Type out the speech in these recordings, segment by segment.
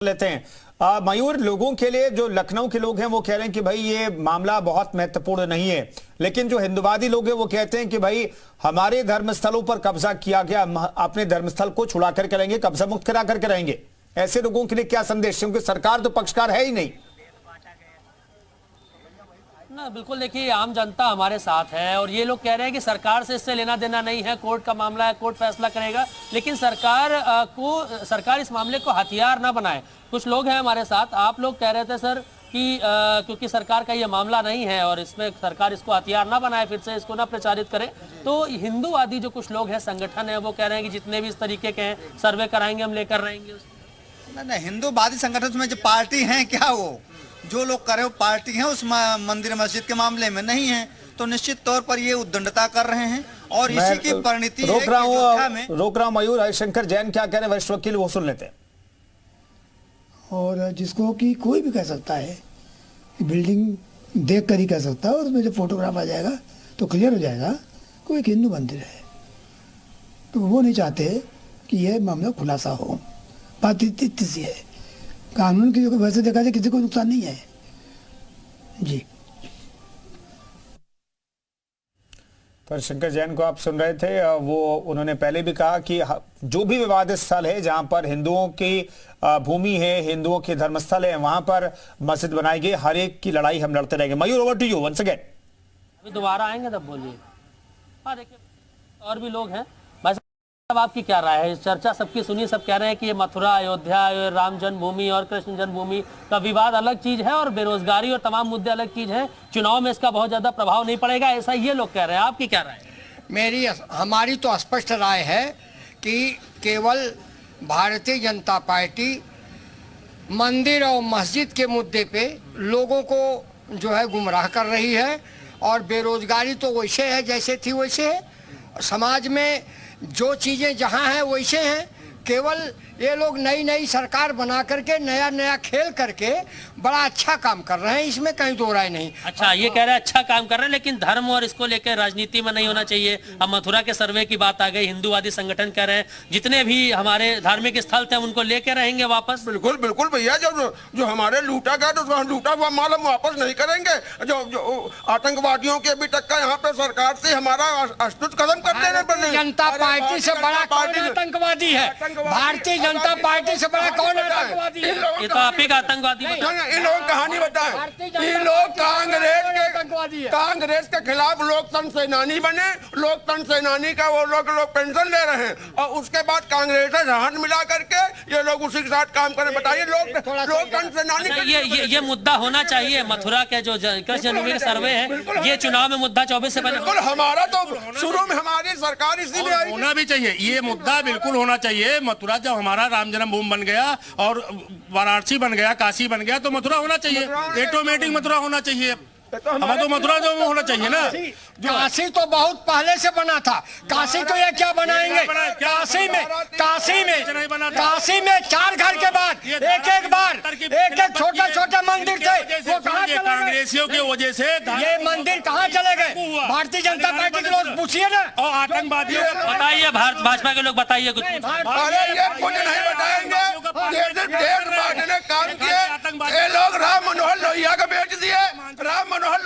लेते हैं मयूर। लोगों के लिए, जो लखनऊ के लोग हैं वो कह रहे हैं कि भाई ये मामला बहुत महत्वपूर्ण नहीं है, लेकिन जो हिंदुवादी लोग हैं वो कहते हैं कि भाई हमारे धर्मस्थलों पर कब्जा किया गया, अपने धर्मस्थल को छुड़ा करके रहेंगे, कब्जा मुक्त करा करके रहेंगे। ऐसे लोगों के लिए क्या संदेश, क्योंकि सरकार तो पक्षकार है ही नहीं ना। बिल्कुल, देखिए आम जनता हमारे साथ है और ये लोग कह रहे हैं कि सरकार से इससे लेना देना नहीं है, कोर्ट का मामला है, कोर्ट फैसला करेगा, लेकिन सरकार इस मामले को हथियार ना बनाए। कुछ लोग हैं हमारे साथ, आप लोग कह रहे थे सर कि क्योंकि सरकार का ये मामला नहीं है और इसमें सरकार इसको हथियार ना बनाए, फिर से इसको ना प्रचारित करे। तो हिंदूवादी जो कुछ लोग हैं, संगठन है, वो कह रहे हैं कि जितने भी इस तरीके के हैं सर्वे कराएंगे, हम लेकर रहेंगे। नहीं, हिंदूवादी संगठन में जो पार्टी हैं, क्या वो जो लोग कर रहे हो पार्टी हैं उस मंदिर मस्जिद के मामले में नहीं है, तो निश्चित तौर पर ये उद्दंडता कर रहे हैं और इसी की परिणति रोक रहा हूं मयूर। हरिशंकर जैन क्या कह रहे हैं, वरिष्ठ वकील, वो सुन लेते हैं। और जिसको कि कोई भी कह सकता है, बिल्डिंग देख कर ही कह सकता है, और उसमें जब फोटोग्राफ आ जाएगा तो क्लियर हो जाएगा कोई एक हिंदू मंदिर है। तो वो नहीं चाहते कि यह मामला खुलासा हो। बात इतनी सी है, कानून की वैसे देखा जाए किसी को नुकसान नहीं है जी। तो शंकर जैन को आप सुन रहे थे, वो उन्होंने पहले भी कहा कि जो भी विवादित स्थल है जहां पर हिंदुओं की भूमि है, हिंदुओं के धर्मस्थल है, वहां पर मस्जिद बनाई गई, हर एक की लड़ाई हम लड़ते रहेंगे। Mayur, over to you once again. अभी दोबारा आएंगे तब बोलिए। हाँ, देखिए और भी लोग हैं। अब आपकी क्या राय है? चर्चा सबकी सुनी, सब कह रहे हैं कि ये मथुरा, अयोध्या, राम जन्मभूमि और कृष्ण जन्मभूमि का विवाद अलग चीज है और बेरोजगारी और तमाम मुद्दे अलग चीज है, चुनाव में इसका बहुत ज्यादा प्रभाव नहीं पड़ेगा, ऐसा ये लोग कह रहे हैं। आपकी क्या राय है? हमारी तो स्पष्ट राय है कि केवल भारतीय जनता पार्टी मंदिर और मस्जिद के मुद्दे पे लोगों को जो है गुमराह कर रही है, और बेरोजगारी तो वैसे है जैसे थी वैसे है, समाज में जो चीज़ें जहाँ हैं वैसे हैं। केवल ये लोग नई नई सरकार बना करके नया नया खेल करके बड़ा अच्छा काम कर रहे हैं, इसमें कहीं दो राय नहीं। अच्छा, ये कह रहे हैं अच्छा काम कर रहे हैं, लेकिन धर्म और इसको लेकर राजनीति में नहीं होना चाहिए। अब मथुरा के सर्वे की बात आ गई, हिंदूवादी संगठन कह रहे हैं जितने भी हमारे धार्मिक स्थल थे उनको लेकर रहेंगे वापस। बिल्कुल बिल्कुल भैया, जो हमारे लूटा गया तो लूटा हुआ माल हम वापस नहीं करेंगे। जो आतंकवादियों के अभी तक का यहाँ पे सरकार से हमारा अस्तुत कदम कर देने पर जनता पार्टी से बड़ा कौन आतंकवादी है? भारतीय जनता पार्टी से बड़ा कौन आतंकवादी है? ये तो आप ही का आतंकवादी। इन लोग कहानी बताएं, ये लोग कांग्रेस के खिलाफ लोकतंत्र सेनानी बने, लोकतंत्र सेनानी का वो लोग पेंशन ले रहे हैं और उसके बाद कांग्रेस से हाथ मिला करके ये लोग उसी के साथ काम करें। बताइए, लोकतंत्र सेनानी ये मुद्दा होना चाहिए। मथुरा के जो कृष्ण जन्मभूमि का सर्वे है, ये चुनाव में मुद्दा 24 से पहले। बिल्कुल, हमारा तो शुरू में हमारी सरकार इसीलिए होना भी चाहिए, ये मुद्दा बिल्कुल होना चाहिए। मथुरा जब हमारा राम जन्मभूमि बन गया और वाराणसी बन गया, काशी बन गया, तो मथुरा होना चाहिए, ऑटोमेटिक मथुरा होना चाहिए। हमें तो मथुरा जो होना चाहिए ना। काशी तो बहुत पहले से बना था, काशी तो ये क्या बनाएंगे? काशी में 4 घर के बाद एक छोटे छोटे मंदिर थे, वो कहाँ चले गए? कांग्रेसियों की वजह से ये मंदिर कहाँ चले गए? भारतीय जनता पार्टी के लोग पूछिए ना, और आतंकवादियों बताइए, भाजपा के लोग बताइए कुछ। अरे ये कुछ नहीं बताएंगे। काम किए ये लोग, राम मनोहर लोहिया का बेच दिए, राम मनोहर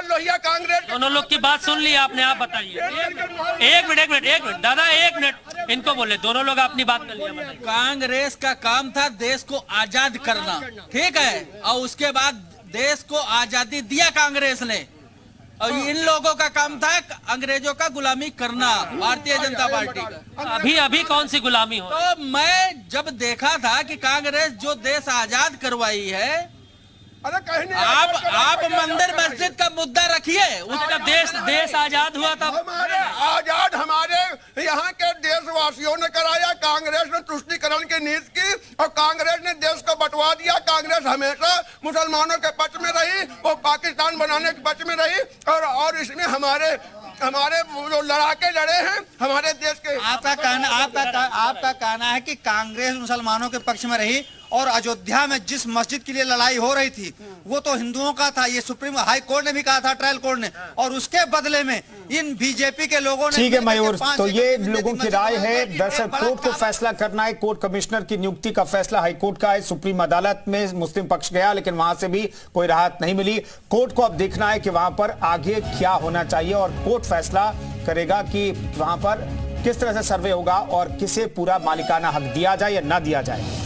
लोहिया कांग्रेस। दोनों लोग की बात सुन ली आपने, आप बताइए। एक मिनट दादा, 1 मिनट इनको बोले। दोनों लोग अपनी बात कर लिया। कांग्रेस का काम था देश को आजाद करना, ठीक है, और उसके बाद देश को आजादी दिया कांग्रेस ने, और इन लोगों का काम था अंग्रेजों का गुलामी करना, भारतीय जनता पार्टी का। अभी कौन सी गुलामी हो? तो मैं जब देखा था कि कांग्रेस जो देश आजाद करवाई है, आप मंदिर मस्जिद का मुद्दा रखिए, उसका देश आजाद हुआ था। हमारे यहाँ के देशवासियों ने कराया, कांग्रेस ने तुष्टीकरण की नीति की और कांग्रेस ने देश को बंटवा दिया। कांग्रेस हमेशा मुसलमानों के पक्ष में रही, वो पाकिस्तान बनाने के पक्ष में रही, और इसमें हमारे जो लड़ाके लड़े हैं हमारे देश के। आपका कहना है कि कांग्रेस मुसलमानों के पक्ष में रही और अयोध्या में जिस मस्जिद के लिए लड़ाई हो रही थी वो तो हिंदुओं का था, ये सुप्रीम हाई कोर्ट ने भी कहा था, ट्रायल कोर्ट ने, और उसके बदले में इन बीजेपी के लोगों ने। ठीक है मयूर, तो ये लोगों की राय है। दरअसल कोर्ट को फैसला करना है, कोर्ट कमिश्नर की नियुक्ति का फैसला हाईकोर्ट का है। सुप्रीम अदालत में मुस्लिम पक्ष गया लेकिन वहां से भी कोई राहत नहीं मिली। कोर्ट को अब देखना है कि वहां पर आगे क्या होना चाहिए और कोर्ट फैसला करेगा कि वहां पर किस तरह से सर्वे होगा और किसे पूरा मालिकाना हक दिया जाए या ना दिया जाए।